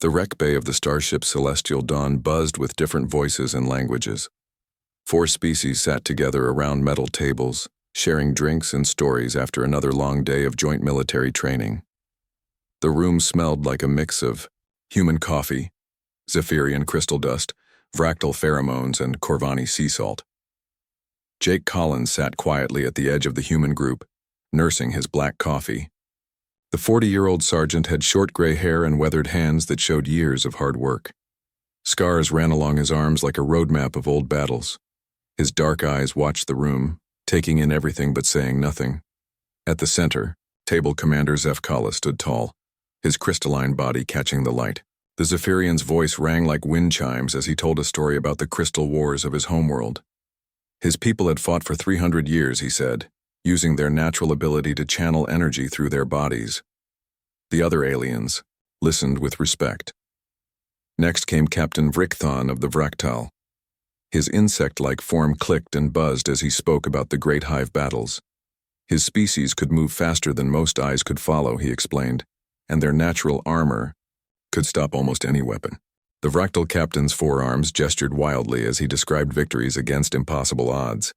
The wreck bay of the starship Celestial Dawn buzzed with different voices and languages. 4 species sat together around metal tables, sharing drinks and stories after another long day of joint military training. The room smelled like a mix of human coffee, Zephyrian crystal dust, Vractal pheromones, and Corvani sea salt. Jake Collins sat quietly at the edge of the human group, nursing his black coffee. The 40-year-old sergeant had short gray hair and weathered hands that showed years of hard work. Scars ran along his arms like a roadmap of old battles. His dark eyes watched the room, taking in everything but saying nothing. At the center, Table Commander Zeph Kalla stood tall, his crystalline body catching the light. The Zephyrian's voice rang like wind chimes as he told a story about the crystal wars of his homeworld. His people had fought for 300 years, he said, using their natural ability to channel energy through their bodies. The other aliens listened with respect. Next came Captain Vricthon of the Vractal. His insect-like form clicked and buzzed as he spoke about the Great Hive battles. His species could move faster than most eyes could follow, he explained, and their natural armor could stop almost any weapon. The Vractal captain's forearms gestured wildly as he described victories against impossible odds.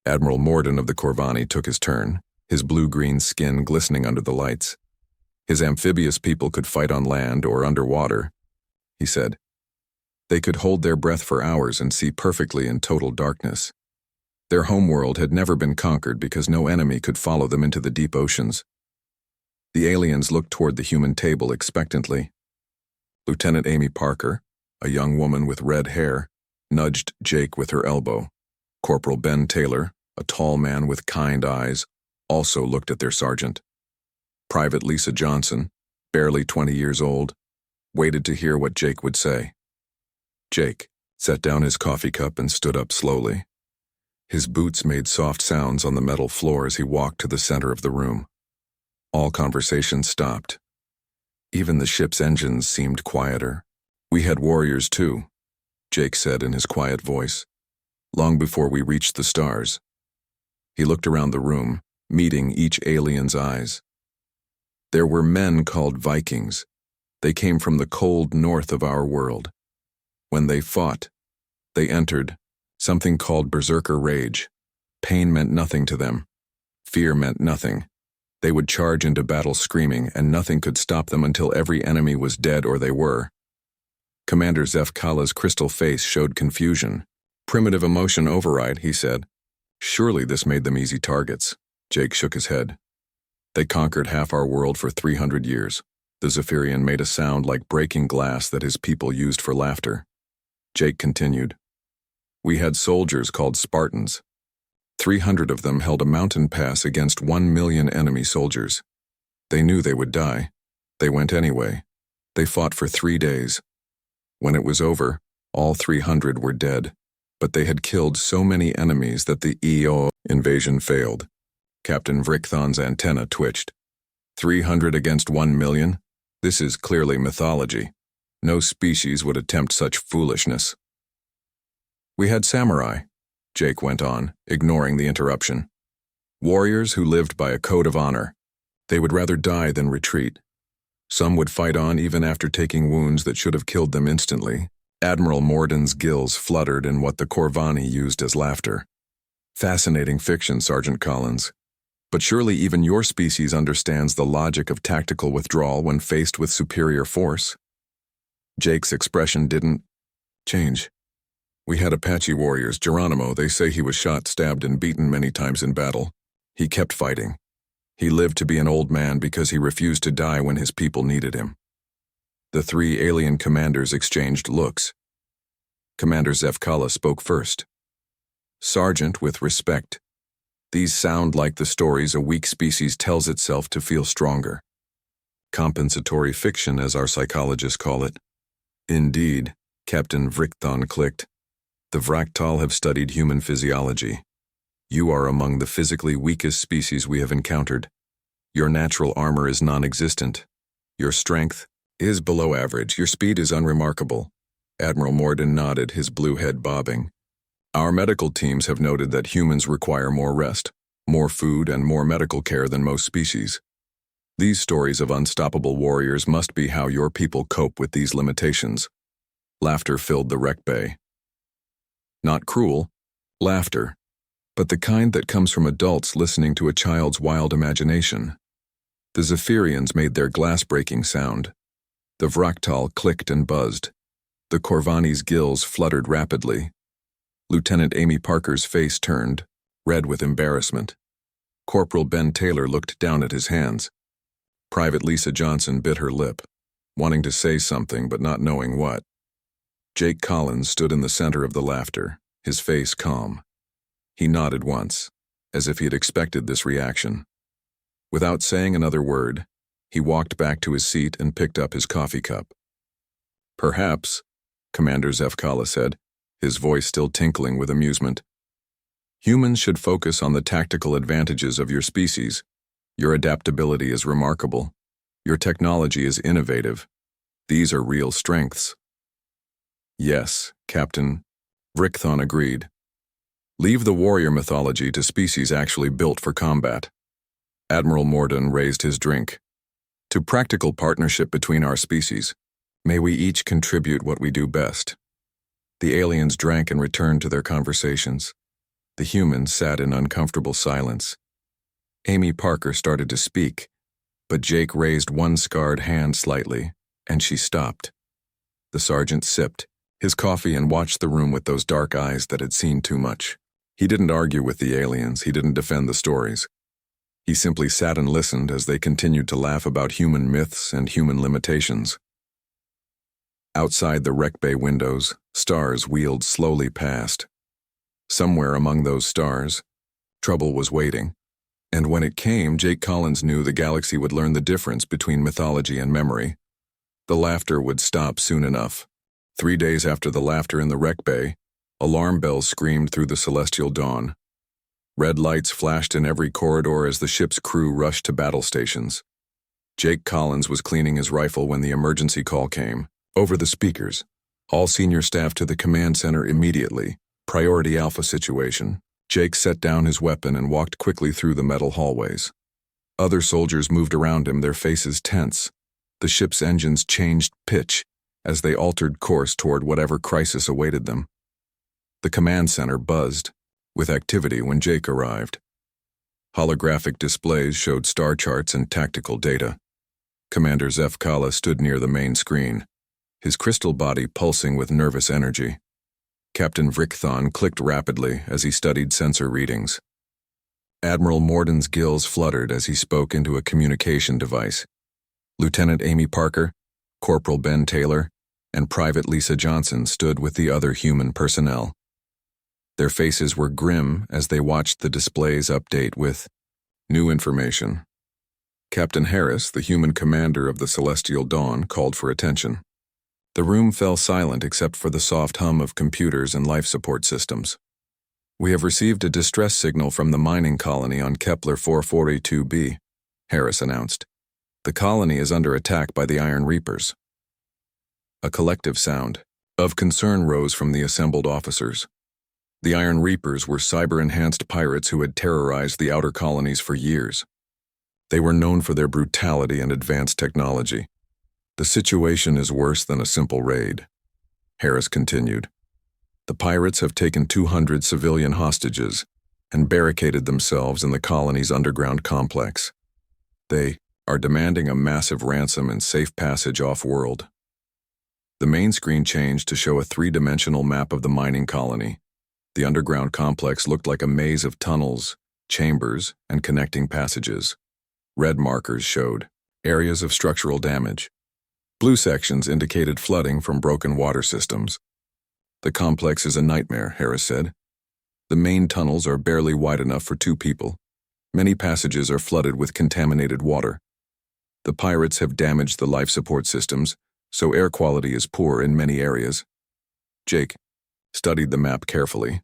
Admiral Morden of the Corvani took his turn, his blue-green skin glistening under the lights. His amphibious people could fight on land or underwater, he said. They could hold their breath for hours and see perfectly in total darkness. Their homeworld had never been conquered because no enemy could follow them into the deep oceans. The aliens looked toward the human table expectantly. Lieutenant Amy Parker, a young woman with red hair, nudged Jake with her elbow. Corporal Ben Taylor, a tall man with kind eyes, also looked at their sergeant. Private Lisa Johnson, barely 20 years old, waited to hear what Jake would say. Jake set down his coffee cup and stood up slowly. His boots made soft sounds on the metal floor as he walked to the center of the room. All conversation stopped. Even the ship's engines seemed quieter. We had warriors too, Jake said in his quiet voice, long before we reached the stars. He looked around the room, meeting each alien's eyes. There were men called Vikings. They came from the cold north of our world. When they fought, they entered something called berserker rage. Pain meant nothing to them. Fear meant nothing. They would charge into battle screaming, and nothing could stop them until every enemy was dead or they were. Commander Zeph Kalla's crystal face showed confusion. Primitive emotion override, he said. Surely this made them easy targets. Jake shook his head. They conquered half our world for 300 years. The Zephyrian made a sound like breaking glass that his people used for laughter. Jake continued. We had soldiers called Spartans. 300 of them held a mountain pass against 1 million enemy soldiers. They knew they would die. They went anyway. They fought for 3 days. When it was over, all 300 were dead, but they had killed so many enemies that the EO invasion failed. Captain Vricthon's antenna twitched. 300 against 1 million? This is clearly mythology. No species would attempt such foolishness. We had samurai, Jake went on, ignoring the interruption. Warriors who lived by a code of honor. They would rather die than retreat. Some would fight on even after taking wounds that should have killed them instantly. Admiral Morden's gills fluttered in what the Corvani used as laughter. Fascinating fiction, Sergeant Collins. But surely even your species understands the logic of tactical withdrawal when faced with superior force. Jake's expression didn't change. We had Apache warriors, Geronimo. They say he was shot, stabbed, and beaten many times in battle. He kept fighting. He lived to be an old man because he refused to die when his people needed him. The 3 alien commanders exchanged looks. Commander Zeph Kalla spoke first. Sergeant, with respect, these sound like the stories a weak species tells itself to feel stronger. Compensatory fiction, as our psychologists call it. Indeed, Captain Vricthon clicked. The Vractal have studied human physiology. You are among the physically weakest species we have encountered. Your natural armor is non-existent. Your strength is below average. Your speed is unremarkable. Admiral Morden nodded, his blue head bobbing. Our medical teams have noted that humans require more rest, more food, and more medical care than most species. These stories of unstoppable warriors must be how your people cope with these limitations. Laughter filled the wreck bay. Not cruel, laughter, but the kind that comes from adults listening to a child's wild imagination. The Zephyrians made their glass-breaking sound. The Vractal clicked and buzzed. The Corvani's gills fluttered rapidly. Lieutenant Amy Parker's face turned, red with embarrassment. Corporal Ben Taylor looked down at his hands. Private Lisa Johnson bit her lip, wanting to say something but not knowing what. Jake Collins stood in the center of the laughter, his face calm. He nodded once, as if he had expected this reaction. Without saying another word, he walked back to his seat and picked up his coffee cup. Perhaps, Commander Zefkala said, his voice still tinkling with amusement, humans should focus on the tactical advantages of your species. Your adaptability is remarkable. Your technology is innovative. These are real strengths. Yes, Captain. Vrickthon agreed. Leave the warrior mythology to species actually built for combat. Admiral Morden raised his drink. To practical partnership between our species, may we each contribute what we do best. The aliens drank and returned to their conversations. The humans sat in uncomfortable silence. Amy Parker started to speak, but Jake raised one scarred hand slightly, and she stopped. The sergeant sipped his coffee and watched the room with those dark eyes that had seen too much. He didn't argue with the aliens, he didn't defend the stories. He simply sat and listened as they continued to laugh about human myths and human limitations. Outside the wreck bay windows, stars wheeled slowly past. Somewhere among those stars, trouble was waiting. And when it came, Jake Collins knew the galaxy would learn the difference between mythology and memory. The laughter would stop soon enough. 3 days after the laughter in the wreck bay, alarm bells screamed through the celestial dawn. Red lights flashed in every corridor as the ship's crew rushed to battle stations. Jake Collins was cleaning his rifle when the emergency call came. Over the speakers, all senior staff to the command center immediately. Priority Alpha situation. Jake set down his weapon and walked quickly through the metal hallways. Other soldiers moved around him, their faces tense. The ship's engines changed pitch as they altered course toward whatever crisis awaited them. The command center buzzed with activity when Jake arrived. Holographic displays showed star charts and tactical data. Commander Zefkala stood near the main screen, his crystal body pulsing with nervous energy. Captain Vrickthon clicked rapidly as he studied sensor readings. Admiral Morden's gills fluttered as he spoke into a communication device. Lieutenant Amy Parker, Corporal Ben Taylor, and Private Lisa Johnson stood with the other human personnel. Their faces were grim as they watched the displays update with new information. Captain Harris, the human commander of the Celestial Dawn, called for attention. The room fell silent except for the soft hum of computers and life support systems. We have received a distress signal from the mining colony on Kepler 442b, Harris announced. The colony is under attack by the Iron Reapers. A collective sound of concern rose from the assembled officers. The Iron Reapers were cyber-enhanced pirates who had terrorized the outer colonies for years. They were known for their brutality and advanced technology. The situation is worse than a simple raid, Harris continued. The pirates have taken 200 civilian hostages and barricaded themselves in the colony's underground complex. They are demanding a massive ransom and safe passage off-world. The main screen changed to show a three-dimensional map of the mining colony. The underground complex looked like a maze of tunnels, chambers, and connecting passages. Red markers showed areas of structural damage. Blue sections indicated flooding from broken water systems. The complex is a nightmare, Harris said. The main tunnels are barely wide enough for 2 people. Many passages are flooded with contaminated water. The pirates have damaged the life support systems, so air quality is poor in many areas. Jake studied the map carefully.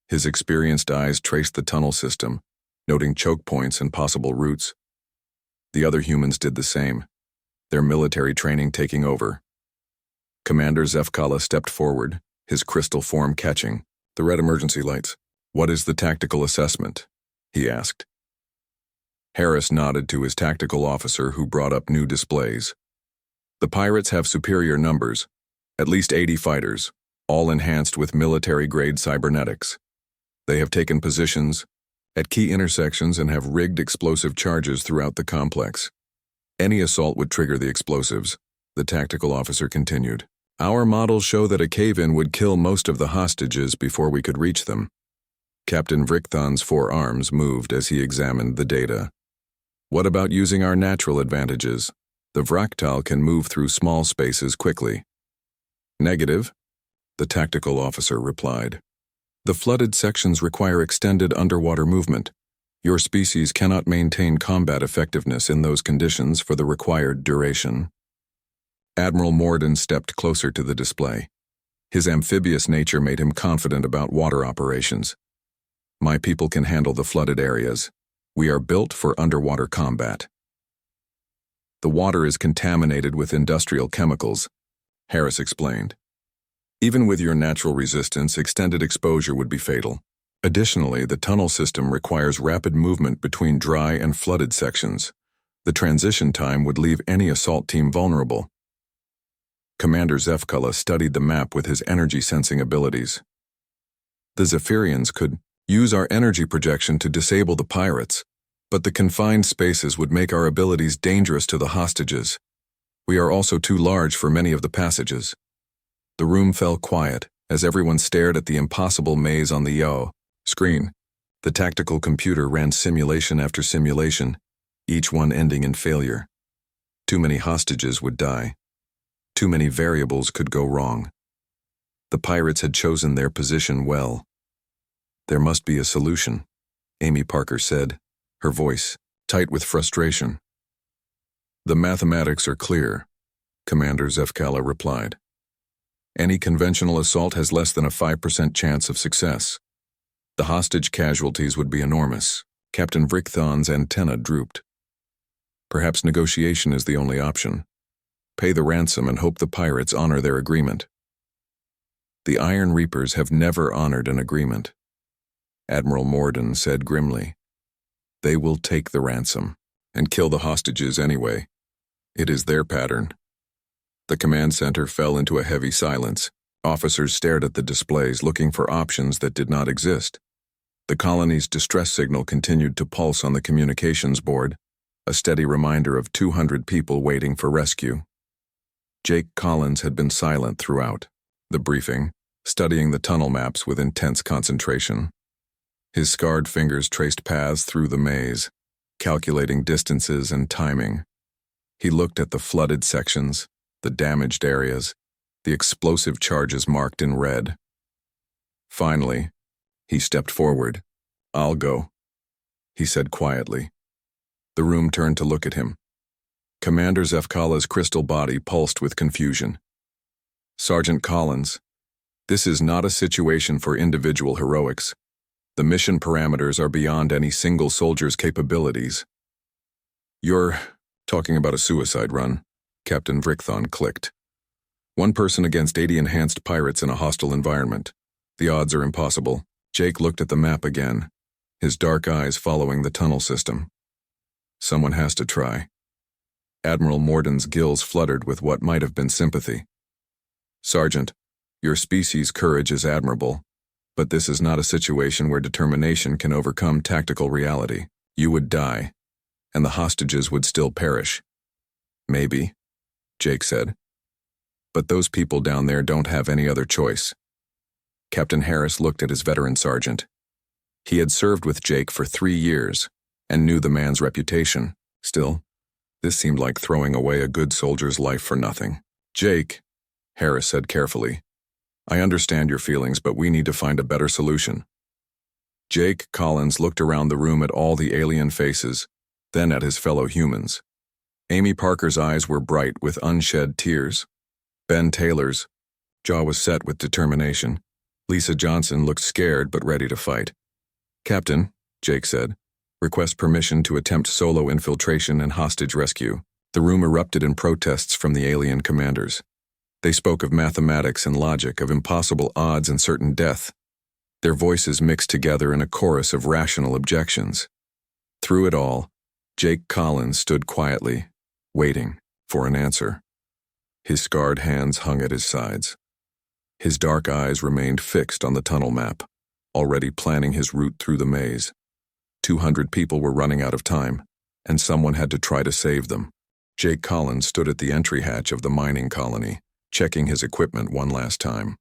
His experienced eyes traced the tunnel system, noting choke points and possible routes. The other humans did the same, their military training taking over. Commander Zefkala stepped forward, his crystal form catching the red emergency lights. What is the tactical assessment? He asked. Harris nodded to his tactical officer, who brought up new displays. The pirates have superior numbers, at least 80 fighters, all enhanced with military-grade cybernetics. They have taken positions at key intersections and have rigged explosive charges throughout the complex. Any assault would trigger the explosives, the tactical officer continued. Our models show that a cave-in would kill most of the hostages before we could reach them. Captain Vrichthon's forearms moved as he examined the data. What about using our natural advantages? The Vrachtal can move through small spaces quickly. Negative, the tactical officer replied. The flooded sections require extended underwater movement. Your species cannot maintain combat effectiveness in those conditions for the required duration. Admiral Morden stepped closer to the display. His amphibious nature made him confident about water operations. My people can handle the flooded areas. We are built for underwater combat. The water is contaminated with industrial chemicals, Harris explained. Even with your natural resistance, extended exposure would be fatal. Additionally, the tunnel system requires rapid movement between dry and flooded sections. The transition time would leave any assault team vulnerable. Commander Zefkala studied the map with his energy-sensing abilities. The Zephyrians could use our energy projection to disable the pirates, but the confined spaces would make our abilities dangerous to the hostages. We are also too large for many of the passages. The room fell quiet as everyone stared at the impossible maze on the YO screen. The tactical computer ran simulation after simulation, each one ending in failure. Too many hostages would die. Too many variables could go wrong. The pirates had chosen their position well. There must be a solution, Amy Parker said, her voice tight with frustration. The mathematics are clear, Commander Zefkala replied. Any conventional assault has less than a 5% chance of success. The hostage casualties would be enormous. Captain Vrichthon's antenna drooped. Perhaps negotiation is the only option. Pay the ransom and hope the pirates honor their agreement. The Iron Reapers have never honored an agreement, Admiral Morden said grimly. They will take the ransom and kill the hostages anyway. It is their pattern. The command center fell into a heavy silence. Officers stared at the displays, looking for options that did not exist. The colony's distress signal continued to pulse on the communications board, a steady reminder of 200 people waiting for rescue. Jake Collins had been silent throughout the briefing, studying the tunnel maps with intense concentration. His scarred fingers traced paths through the maze, calculating distances and timing. He looked at the flooded sections, the damaged areas, the explosive charges marked in red. Finally, he stepped forward. I'll go, he said quietly. The room turned to look at him. Commander Zefkala's crystal body pulsed with confusion. Sergeant Collins, this is not a situation for individual heroics. The mission parameters are beyond any single soldier's capabilities. You're talking about a suicide run, Captain Vrichthon clicked. One person against 80 enhanced pirates in a hostile environment. The odds are impossible. Jake looked at the map again, his dark eyes following the tunnel system. Someone has to try. Admiral Morden's gills fluttered with what might have been sympathy. Sergeant, your species' courage is admirable, but this is not a situation where determination can overcome tactical reality. You would die, and the hostages would still perish. Maybe, Jake said. But those people down there don't have any other choice. Captain Harris looked at his veteran sergeant. He had served with Jake for 3 years and knew the man's reputation. Still, this seemed like throwing away a good soldier's life for nothing. Jake, Harris said carefully, I understand your feelings, but we need to find a better solution. Jake Collins looked around the room at all the alien faces, then at his fellow humans. Amy Parker's eyes were bright with unshed tears. Ben Taylor's jaw was set with determination. Lisa Johnson looked scared but ready to fight. Captain, Jake said, request permission to attempt solo infiltration and hostage rescue. The room erupted in protests from the alien commanders. They spoke of mathematics and logic, of impossible odds and certain death. Their voices mixed together in a chorus of rational objections. Through it all, Jake Collins stood quietly, waiting for an answer. His scarred hands hung at his sides. His dark eyes remained fixed on the tunnel map, already planning his route through the maze. 200 people were running out of time, and someone had to try to save them. Jake Collins stood at the entry hatch of the mining colony, checking his equipment one last time.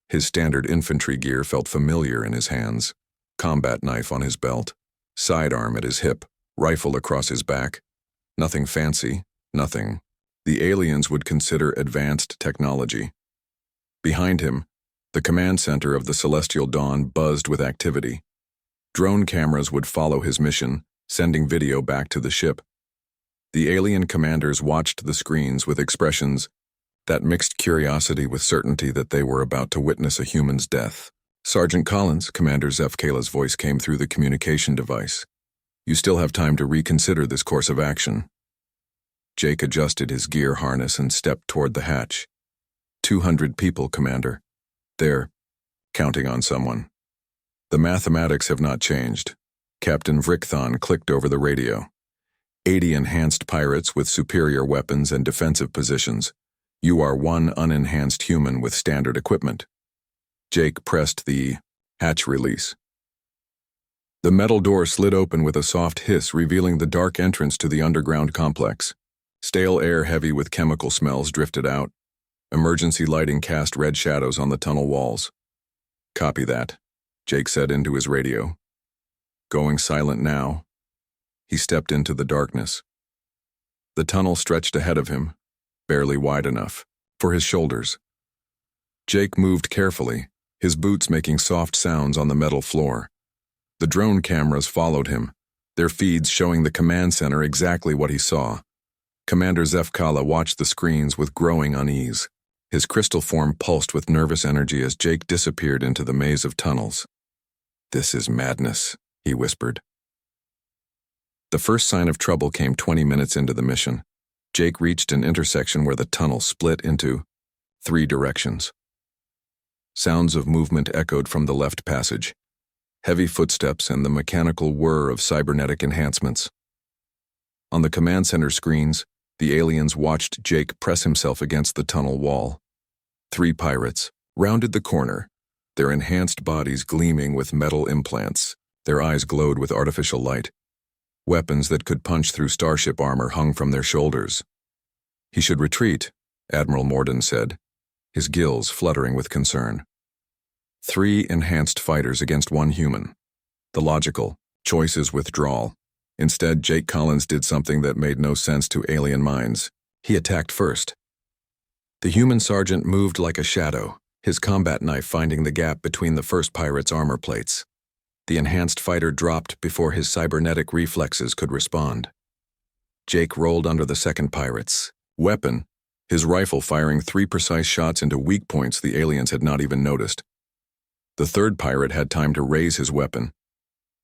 His standard infantry gear felt familiar in his hands. Combat knife on his belt, sidearm at his hip, rifle across his back. Nothing fancy, nothing the aliens would consider advanced technology. Behind him, the command center of the Celestial Dawn buzzed with activity. Drone cameras would follow his mission, sending video back to the ship. The alien commanders watched the screens with expressions that mixed curiosity with certainty that they were about to witness a human's death. "Sergeant Collins," Commander Zefkala's voice came through the communication device. "You still have time to reconsider this course of action." Jake adjusted his gear harness and stepped toward the hatch. 200 people, Commander. They're counting on someone. The mathematics have not changed. Captain Vrickthon clicked over the radio. 80 enhanced pirates with superior weapons and defensive positions. You are one unenhanced human with standard equipment. Jake pressed the hatch release. The metal door slid open with a soft hiss, revealing the dark entrance to the underground complex. Stale air heavy with chemical smells drifted out. Emergency lighting cast red shadows on the tunnel walls. "Copy that," Jake said into his radio. "Going silent now." He stepped into the darkness. The tunnel stretched ahead of him, barely wide enough for his shoulders. Jake moved carefully, his boots making soft sounds on the metal floor. The drone cameras followed him, their feeds showing the command center exactly what he saw. Commander Zefkala watched the screens with growing unease. His crystal form pulsed with nervous energy as Jake disappeared into the maze of tunnels. "This is madness," he whispered. The first sign of trouble came 20 minutes into the mission. Jake reached an intersection where the tunnel split into 3 directions. Sounds of movement echoed from the left passage. Heavy footsteps and the mechanical whir of cybernetic enhancements. On the command center screens, the aliens watched Jake press himself against the tunnel wall. 3 pirates rounded the corner, their enhanced bodies gleaming with metal implants. Their eyes glowed with artificial light. Weapons that could punch through starship armor hung from their shoulders. "He should retreat," Admiral Morden said, his gills fluttering with concern. 3 enhanced fighters against 1 human. The logical choice is withdrawal. Instead, Jake Collins did something that made no sense to alien minds. He attacked first. The human sergeant moved like a shadow, his combat knife finding the gap between the first pirate's armor plates. The enhanced fighter dropped before his cybernetic reflexes could respond. Jake rolled under the second pirate's weapon, his rifle firing 3 precise shots into weak points the aliens had not even noticed. The third pirate had time to raise his weapon.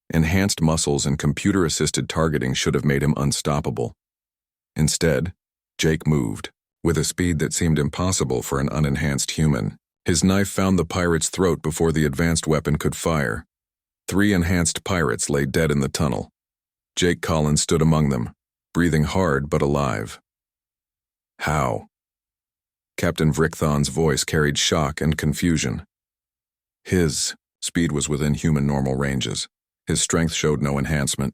Enhanced muscles and computer-assisted targeting should have made him unstoppable. Instead, Jake moved, with a speed that seemed impossible for an unenhanced human. His knife found the pirate's throat before the advanced weapon could fire. 3 enhanced pirates lay dead in the tunnel. Jake Collins stood among them, breathing hard but alive. "How?" Captain Vrickthon's voice carried shock and confusion. His speed was within human normal ranges. His strength showed no enhancement,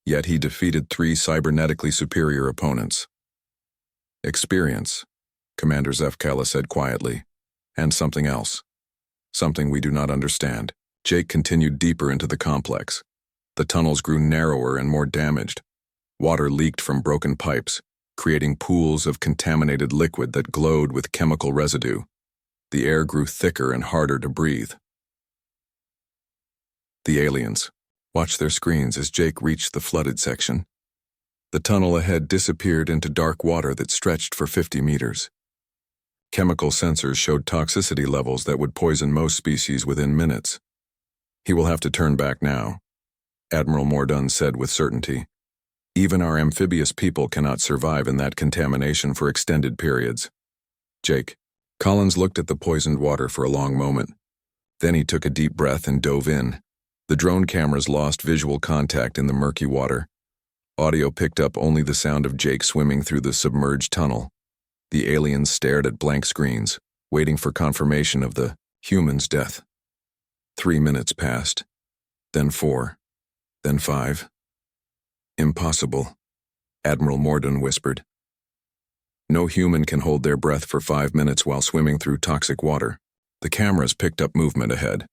yet he defeated 3 cybernetically superior opponents. "Experience," Commander Zefkala said quietly, "and something else. Something we do not understand." Jake continued deeper into the complex. The tunnels grew narrower and more damaged. Water leaked from broken pipes, creating pools of contaminated liquid that glowed with chemical residue. The air grew thicker and harder to breathe. The aliens watched their screens as Jake reached the flooded section. The tunnel ahead disappeared into dark water that stretched for 50 meters. Chemical sensors showed toxicity levels that would poison most species within minutes. "He will have to turn back now," Admiral Morden said with certainty. "Even our amphibious people cannot survive in that contamination for extended periods." "Jake." Collins looked at the poisoned water for a long moment. Then he took a deep breath and dove in. The drone cameras lost visual contact in the murky water. Audio picked up only the sound of Jake swimming through the submerged tunnel. The aliens stared at blank screens, waiting for confirmation of the human's death. 3 minutes passed, then 4, then 5. Impossible, Admiral Morden whispered. No human can hold their breath for 5 minutes while swimming through toxic water. The cameras picked up movement ahead.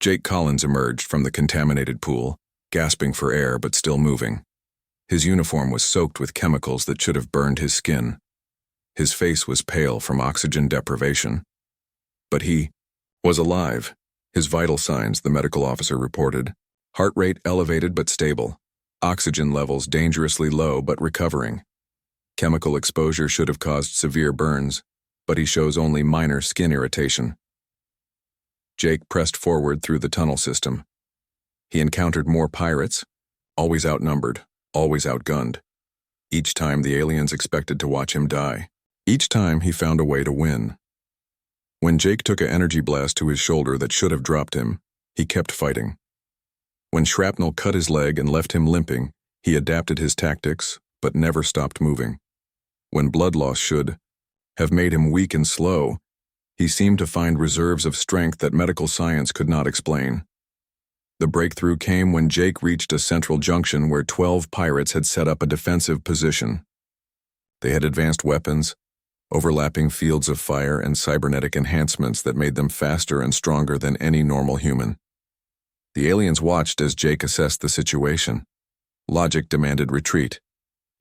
Jake Collins emerged from the contaminated pool, gasping for air but still moving. His uniform was soaked with chemicals that should have burned his skin. His face was pale from oxygen deprivation. But he was alive. His vital signs, the medical officer reported. Heart rate elevated but stable. Oxygen levels dangerously low but recovering. Chemical exposure should have caused severe burns, but he shows only minor skin irritation. Jake pressed forward through the tunnel system. He encountered more pirates, always outnumbered, always outgunned. Each time the aliens expected to watch him die. Each time he found a way to win. When Jake took an energy blast to his shoulder that should have dropped him, he kept fighting. When shrapnel cut his leg and left him limping, he adapted his tactics, but never stopped moving. When blood loss should have made him weak and slow, he seemed to find reserves of strength that medical science could not explain. The breakthrough came when Jake reached a central junction where 12 pirates had set up a defensive position. They had advanced weapons, overlapping fields of fire, and cybernetic enhancements that made them faster and stronger than any normal human. The aliens watched as Jake assessed the situation. Logic demanded retreat.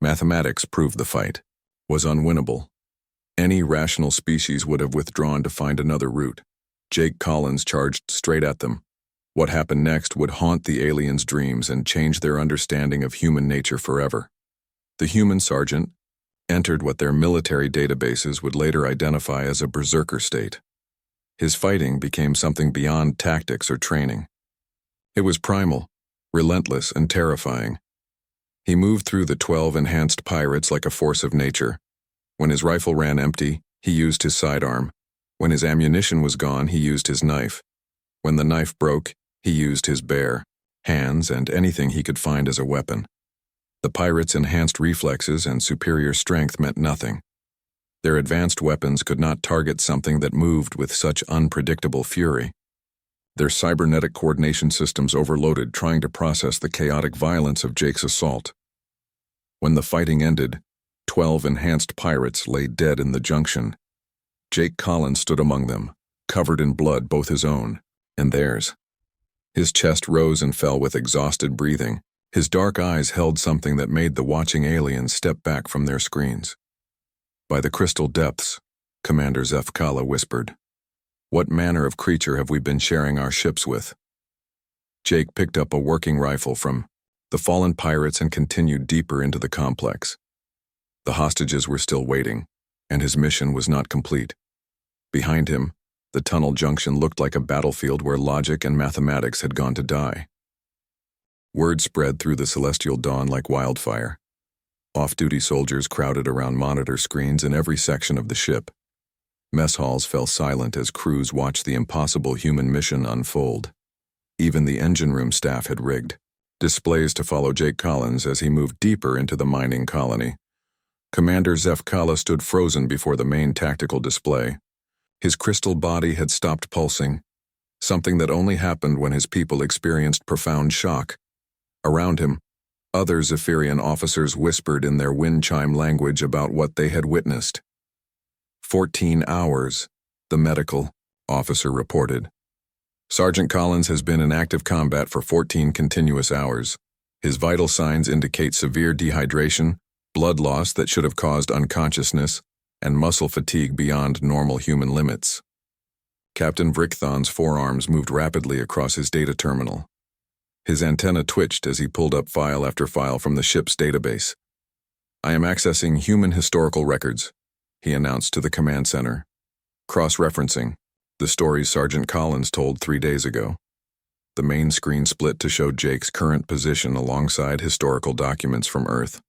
Mathematics proved the fight was unwinnable. Any rational species would have withdrawn to find another route. Jake Collins charged straight at them. What happened next would haunt the aliens' dreams and change their understanding of human nature forever. The human sergeant entered what their military databases would later identify as a berserker state. His fighting became something beyond tactics or training. It was primal, relentless, and terrifying. He moved through the 12 enhanced pirates like a force of nature. When his rifle ran empty, he used his sidearm. When his ammunition was gone, he used his knife. When the knife broke, he used his bare hands and anything he could find as a weapon. The pirates' enhanced reflexes and superior strength meant nothing. Their advanced weapons could not target something that moved with such unpredictable fury. Their cybernetic coordination systems overloaded, trying to process the chaotic violence of Jake's assault. When the fighting ended, 12 enhanced pirates lay dead in the junction. Jake Collins stood among them, covered in blood, both his own and theirs. His chest rose and fell with exhausted breathing. His dark eyes held something that made the watching aliens step back from their screens. By the crystal depths, Commander Zefkala whispered, "What manner of creature have we been sharing our ships with?" Jake picked up a working rifle from the fallen pirates and continued deeper into the complex. The hostages were still waiting, and his mission was not complete. Behind him, the tunnel junction looked like a battlefield where logic and mathematics had gone to die. Word spread through the celestial dawn like wildfire. Off-duty soldiers crowded around monitor screens in every section of the ship. Mess halls fell silent as crews watched the impossible human mission unfold. Even the engine room staff had rigged displays to follow Jake Collins as he moved deeper into the mining colony. Commander Zefkala stood frozen before the main tactical display. His crystal body had stopped pulsing, something that only happened when his people experienced profound shock. Around him, other Zephyrian officers whispered in their wind chime language about what they had witnessed. 14 hours, the medical officer reported. Sergeant Collins has been in active combat for 14 continuous hours. His vital signs indicate severe dehydration, blood loss that should have caused unconsciousness, and muscle fatigue beyond normal human limits. Captain Vrickthon's forearms moved rapidly across his data terminal. His antenna twitched as he pulled up file after file from the ship's database. "I am accessing human historical records," he announced to the command center. Cross-referencing the stories Sergeant Collins told 3 days ago. The main screen split to show Jake's current position alongside historical documents from Earth.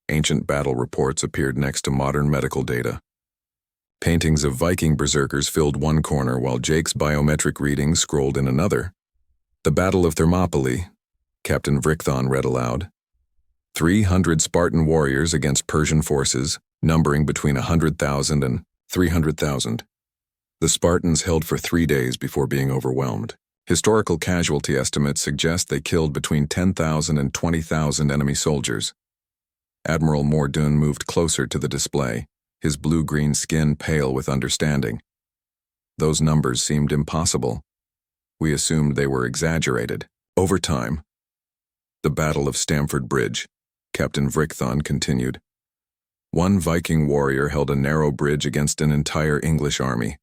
Ancient battle reports appeared next to modern medical data. Paintings of Viking berserkers filled one corner while Jake's biometric readings scrolled in another. "The Battle of Thermopylae," Captain Vrickthon read aloud. 300 Spartan warriors against Persian forces, numbering between 100,000 and 300,000. The Spartans held for 3 days before being overwhelmed. Historical casualty estimates suggest they killed between 10,000 and 20,000 enemy soldiers. Admiral Mordun moved closer to the display, his blue-green skin pale with understanding. Those numbers seemed impossible. We assumed they were exaggerated. Over time, the Battle of Stamford Bridge, Captain Vrickthon continued. One Viking warrior held a narrow bridge against an entire English army.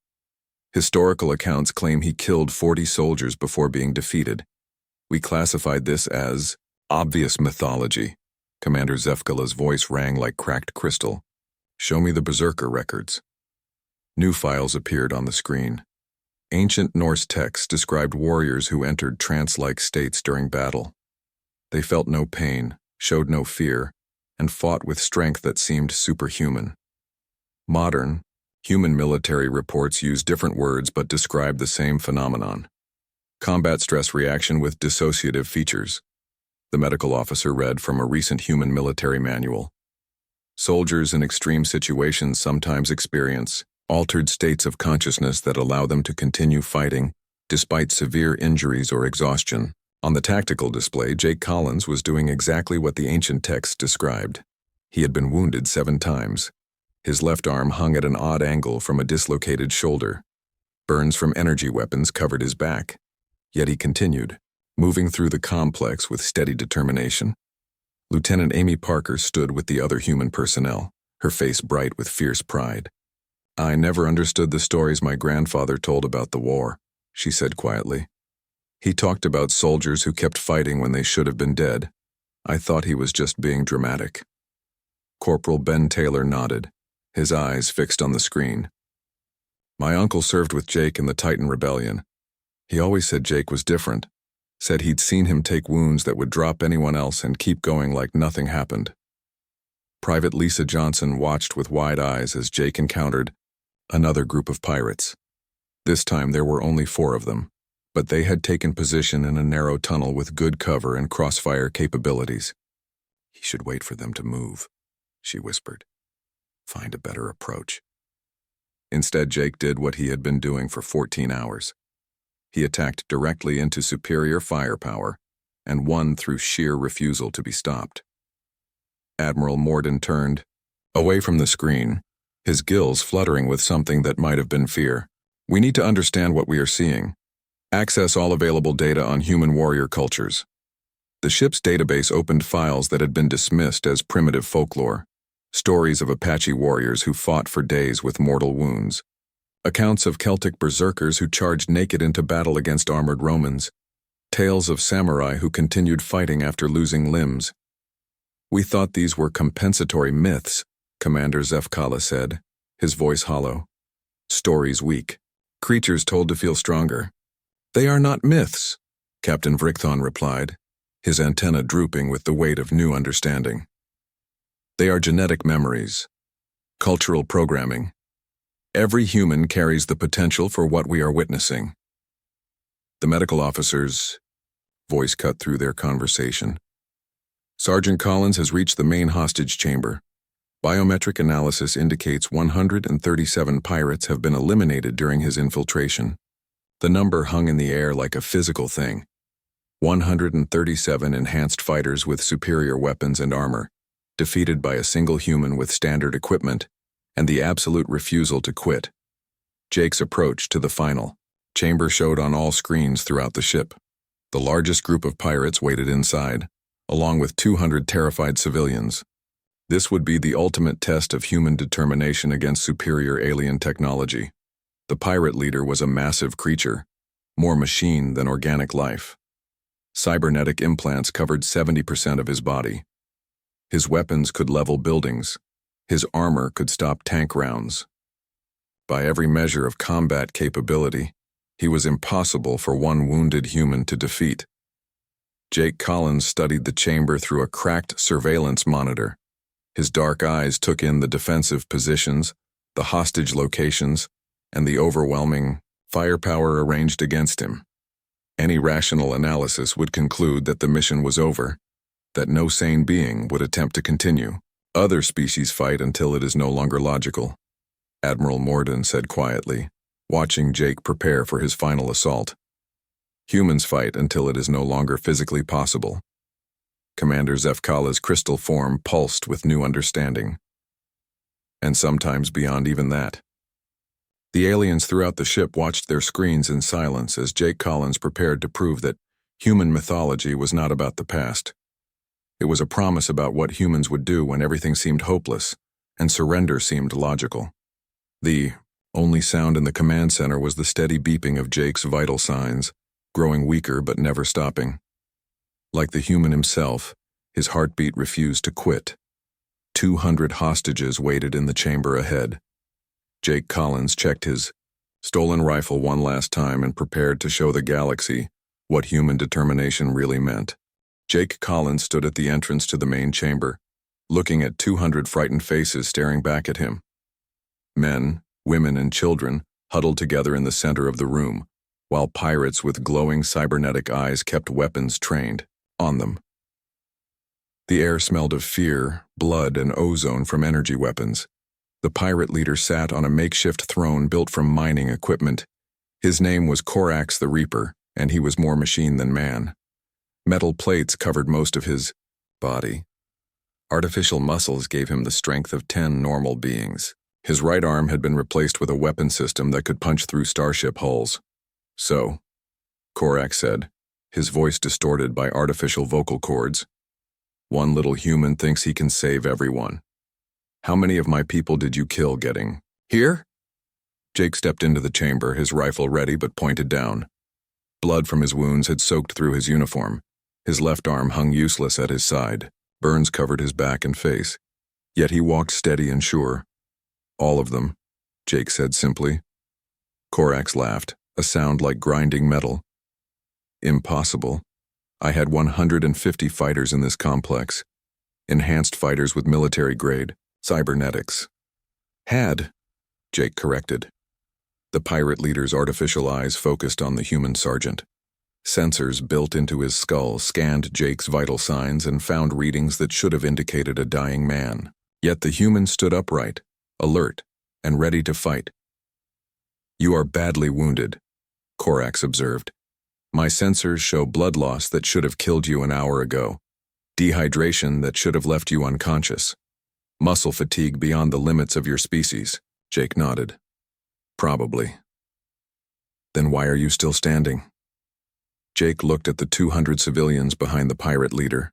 Historical accounts claim he killed 40 soldiers before being defeated. We classified this as obvious mythology. Commander Zefkala's voice rang like cracked crystal. Show me the Berserker records. New files appeared on the screen. Ancient Norse texts described warriors who entered trance-like states during battle. They felt no pain, showed no fear, and fought with strength that seemed superhuman. Modern, human military reports use different words but describe the same phenomenon. Combat stress reaction with dissociative features. The medical officer read from a recent human military manual. Soldiers in extreme situations sometimes experience altered states of consciousness that allow them to continue fighting despite severe injuries or exhaustion. On the tactical display, Jake Collins was doing exactly what the ancient text described. He had been wounded 7 times. His left arm hung at an odd angle from a dislocated shoulder. Burns from energy weapons covered his back. Yet he continued, moving through the complex with steady determination. Lieutenant Amy Parker stood with the other human personnel, her face bright with fierce pride. I never understood the stories my grandfather told about the war, she said quietly. He talked about soldiers who kept fighting when they should have been dead. I thought he was just being dramatic. Corporal Ben Taylor nodded, his eyes fixed on the screen. My uncle served with Jake in the Titan Rebellion. He always said Jake was different, said he'd seen him take wounds that would drop anyone else and keep going like nothing happened. Private Lisa Johnson watched with wide eyes as Jake encountered another group of pirates. This time there were only 4 of them, but they had taken position in a narrow tunnel with good cover and crossfire capabilities. He should wait for them to move, she whispered. Find a better approach. Instead, Jake did what he had been doing for 14 hours. He attacked directly into superior firepower and won through sheer refusal to be stopped. Admiral Morden turned away from the screen, his gills fluttering with something that might have been fear. We need to understand what we are seeing. Access all available data on human warrior cultures. The ship's database opened files that had been dismissed as primitive folklore. Stories of Apache warriors who fought for days with mortal wounds. Accounts of Celtic berserkers who charged naked into battle against armored Romans. Tales of samurai who continued fighting after losing limbs. We thought these were compensatory myths, Commander Zefkala said, his voice hollow. Stories weak. Creatures told to feel stronger. They are not myths, Captain Vrickthon replied, his antenna drooping with the weight of new understanding. They are genetic memories, cultural programming. Every human carries the potential for what we are witnessing. The medical officer's voice cut through their conversation. Sergeant Collins has reached the main hostage chamber. Biometric analysis indicates 137 pirates have been eliminated during his infiltration. The number hung in the air like a physical thing. 137 enhanced fighters with superior weapons and armor, defeated by a single human with standard equipment, and the absolute refusal to quit. Jake's approach to the final chamber showed on all screens throughout the ship. The largest group of pirates waited inside, along with 200 terrified civilians. This would be the ultimate test of human determination against superior alien technology. The pirate leader was a massive creature, more machine than organic life. Cybernetic implants covered 70% of his body. His weapons could level buildings. His armor could stop tank rounds. By every measure of combat capability, he was impossible for one wounded human to defeat. Jake Collins studied the chamber through a cracked surveillance monitor. His dark eyes took in the defensive positions, the hostage locations, and the overwhelming firepower arranged against him. Any rational analysis would conclude that the mission was over, that no sane being would attempt to continue. Other species fight until it is no longer logical, Admiral Morden said quietly, watching Jake prepare for his final assault. Humans fight until it is no longer physically possible. Commander Zefkala's crystal form pulsed with new understanding. And sometimes beyond even that. The aliens throughout the ship watched their screens in silence as Jake Collins prepared to prove that human mythology was not about the past. It was a promise about what humans would do when everything seemed hopeless and surrender seemed logical. The only sound in the command center was the steady beeping of Jake's vital signs, growing weaker but never stopping. Like the human himself, his heartbeat refused to quit. 200 hostages waited in the chamber ahead. Jake Collins checked his stolen rifle one last time and prepared to show the galaxy what human determination really meant. Jake Collins stood at the entrance to the main chamber, looking at 200 frightened faces staring back at him. Men, women, and children huddled together in the center of the room, while pirates with glowing cybernetic eyes kept weapons trained on them. The air smelled of fear, blood, and ozone from energy weapons. The pirate leader sat on a makeshift throne built from mining equipment. His name was Corax the Reaper, and he was more machine than man. Metal plates covered most of his body. Artificial muscles gave him the strength of 10 normal beings. His right arm had been replaced with a weapon system that could punch through starship hulls. So, Corax said, his voice distorted by artificial vocal cords, one little human thinks he can save everyone. How many of my people did you kill getting here? Jake stepped into the chamber, his rifle ready but pointed down. Blood from his wounds had soaked through his uniform. His left arm hung useless at his side. Burns covered his back and face. Yet he walked steady and sure. All of them, Jake said simply. Corax laughed, a sound like grinding metal. Impossible. I had 150 fighters in this complex. Enhanced fighters with military grade. Cybernetics. Had, Jake corrected. The pirate leader's artificial eyes focused on the human sergeant. Sensors built into his skull scanned Jake's vital signs and found readings that should have indicated a dying man. Yet the human stood upright, alert, and ready to fight. You are badly wounded, Corax observed. My sensors show blood loss that should have killed you an hour ago. Dehydration that should have left you unconscious. Muscle fatigue beyond the limits of your species, Jake nodded. Probably. Then why are you still standing? Jake looked at the 200 civilians behind the pirate leader.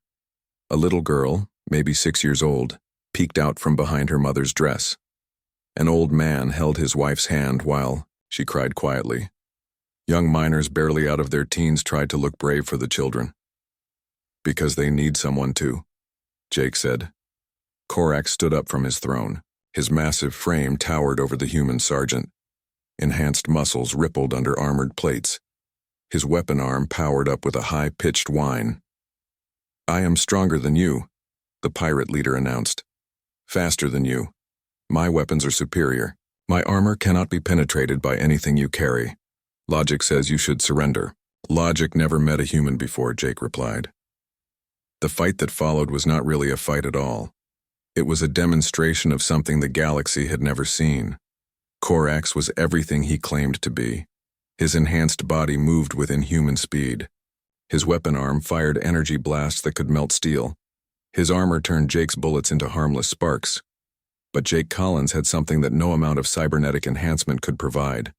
A little girl, maybe 6 years old, peeked out from behind her mother's dress. An old man held his wife's hand while she cried quietly. Young miners barely out of their teens tried to look brave for the children. Because they need someone to, Jake said. Corax stood up from his throne. His massive frame towered over the human sergeant. Enhanced muscles rippled under armored plates. His weapon arm powered up with a high-pitched whine. I am stronger than you, the pirate leader announced. Faster than you. My weapons are superior. My armor cannot be penetrated by anything you carry. Logic says you should surrender. Logic never met a human before, Jake replied. The fight that followed was not really a fight at all. It was a demonstration of something the galaxy had never seen. Corax was everything he claimed to be. His enhanced body moved with inhuman speed. His weapon arm fired energy blasts that could melt steel. His armor turned Jake's bullets into harmless sparks. But Jake Collins had something that no amount of cybernetic enhancement could provide.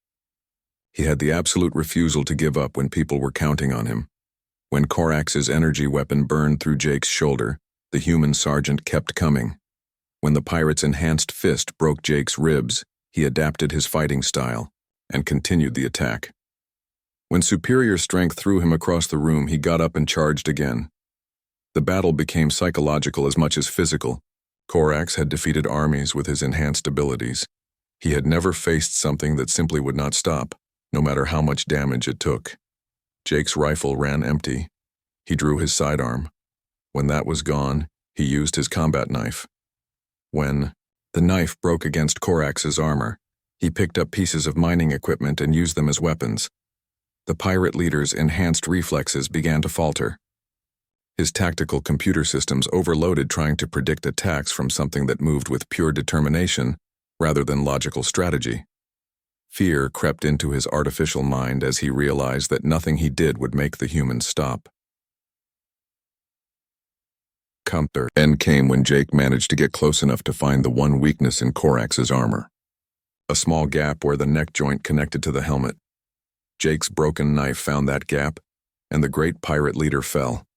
He had the absolute refusal to give up when people were counting on him. When Corax's energy weapon burned through Jake's shoulder, the human sergeant kept coming. When the pirate's enhanced fist broke Jake's ribs, he adapted his fighting style and continued the attack. When superior strength threw him across the room, he got up and charged again. The battle became psychological as much as physical. Corax had defeated armies with his enhanced abilities. He had never faced something that simply would not stop, no matter how much damage it took. Jake's rifle ran empty. He drew his sidearm. When that was gone, he used his combat knife. When the knife broke against Corax's armor, he picked up pieces of mining equipment and used them as weapons. The pirate leader's enhanced reflexes began to falter. His tactical computer systems overloaded trying to predict attacks from something that moved with pure determination rather than logical strategy. Fear crept into his artificial mind as he realized that nothing he did would make the humans stop. End came when Jake managed to get close enough to find the one weakness in Korax's armor. A small gap where the neck joint connected to the helmet. Jake's broken knife found that gap, and the great pirate leader fell.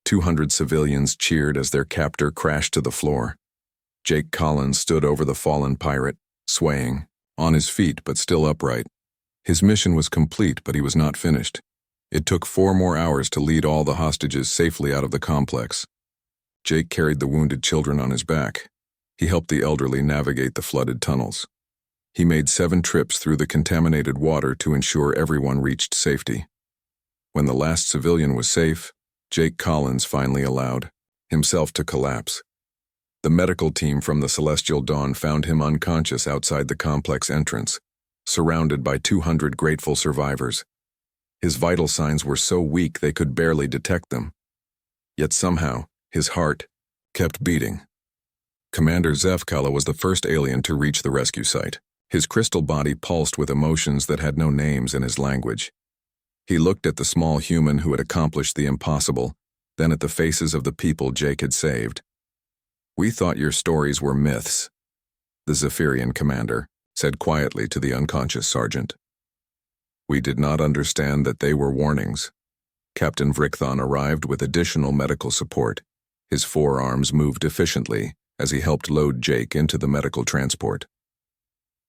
200 civilians cheered as their captor crashed to the floor. Jake Collins stood over the fallen pirate, swaying, on his feet but still upright. His mission was complete, but he was not finished. It took 4 more hours to lead all the hostages safely out of the complex. Jake carried the wounded children on his back. He helped the elderly navigate the flooded tunnels. He made 7 trips through the contaminated water to ensure everyone reached safety. When the last civilian was safe, Jake Collins finally allowed himself to collapse. The medical team from the Celestial Dawn found him unconscious outside the complex entrance, surrounded by 200 grateful survivors. His vital signs were so weak they could barely detect them. Yet somehow, his heart kept beating. Commander Zefkala was the first alien to reach the rescue site. His crystal body pulsed with emotions that had no names in his language. He looked at the small human who had accomplished the impossible, then at the faces of the people Jake had saved. "We thought your stories were myths," the Zephyrian commander said quietly to the unconscious sergeant. "We did not understand that they were warnings." Captain Vrickthon arrived with additional medical support. His forearms moved efficiently as he helped load Jake into the medical transport.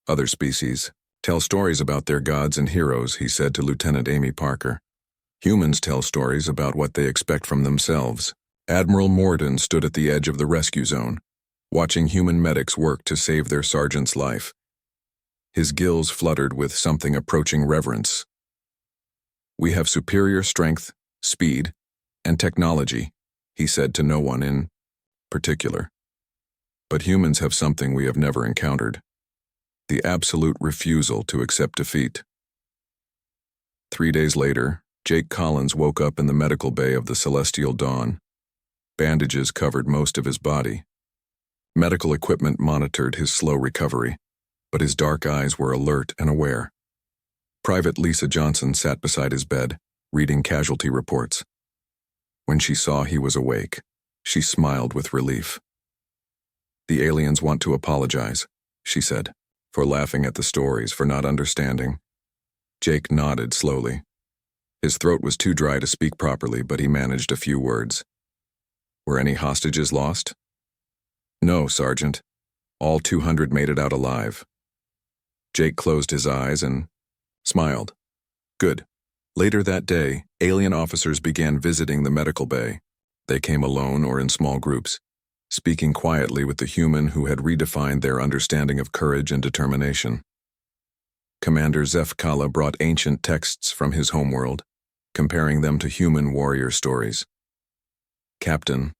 "Other species tell stories about their gods and heroes," he said to Lieutenant Amy Parker. "Humans tell stories about what they expect from themselves." Admiral Morden stood at the edge of the rescue zone, watching human medics work to save their sergeant's life. His gills fluttered with something approaching reverence. "We have superior strength, speed, and technology," he said to no one in particular. "But humans have something we have never encountered: the absolute refusal to accept defeat." 3 days later, Jake Collins woke up in the medical bay of the Celestial Dawn. Bandages covered most of his body. Medical equipment monitored his slow recovery, but his dark eyes were alert and aware. Private Lisa Johnson sat beside his bed, reading casualty reports. When she saw he was awake, she smiled with relief. "The aliens want to apologize," she said, "for laughing at the stories, for not understanding." Jake nodded slowly. His throat was too dry to speak properly, but he managed a few words. "Were any hostages lost?" "No, Sergeant. All 200 made it out alive." Jake closed his eyes and smiled. "Good." Later that day, alien officers began visiting the medical bay. They came alone or in small groups, speaking quietly with the human who had redefined their understanding of courage and determination. Commander Zefkala brought ancient texts from his homeworld, comparing them to human warrior stories. Captain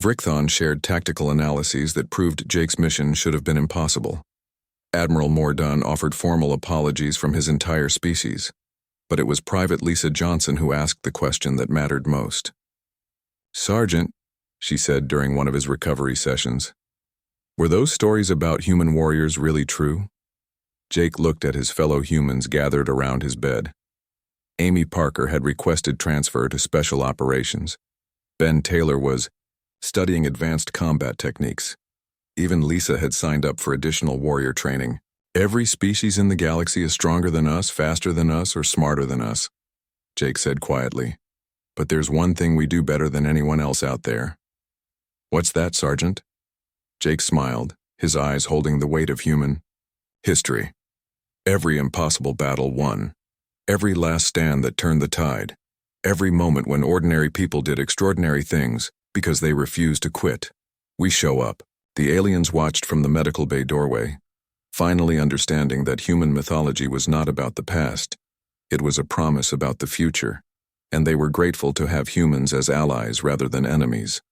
Vrickthon shared tactical analyses that proved Jake's mission should have been impossible. Admiral Morden offered formal apologies from his entire species, but it was Private Lisa Johnson who asked the question that mattered most. "Sergeant," she said during one of his recovery sessions, "were those stories about human warriors really true?" Jake looked at his fellow humans gathered around his bed. Amy Parker had requested transfer to Special Operations. Ben Taylor was studying advanced combat techniques. Even Lisa had signed up for additional warrior training. "Every species in the galaxy is stronger than us, faster than us, or smarter than us," Jake said quietly. "But there's one thing we do better than anyone else out there." "What's that, Sergeant?" Jake smiled, his eyes holding the weight of human history. Every impossible battle won. Every last stand that turned the tide. Every moment when ordinary people did extraordinary things because they refused to quit. We show up. The aliens watched from the medical bay doorway, finally understanding that human mythology was not about the past. It was a promise about the future, and they were grateful to have humans as allies rather than enemies.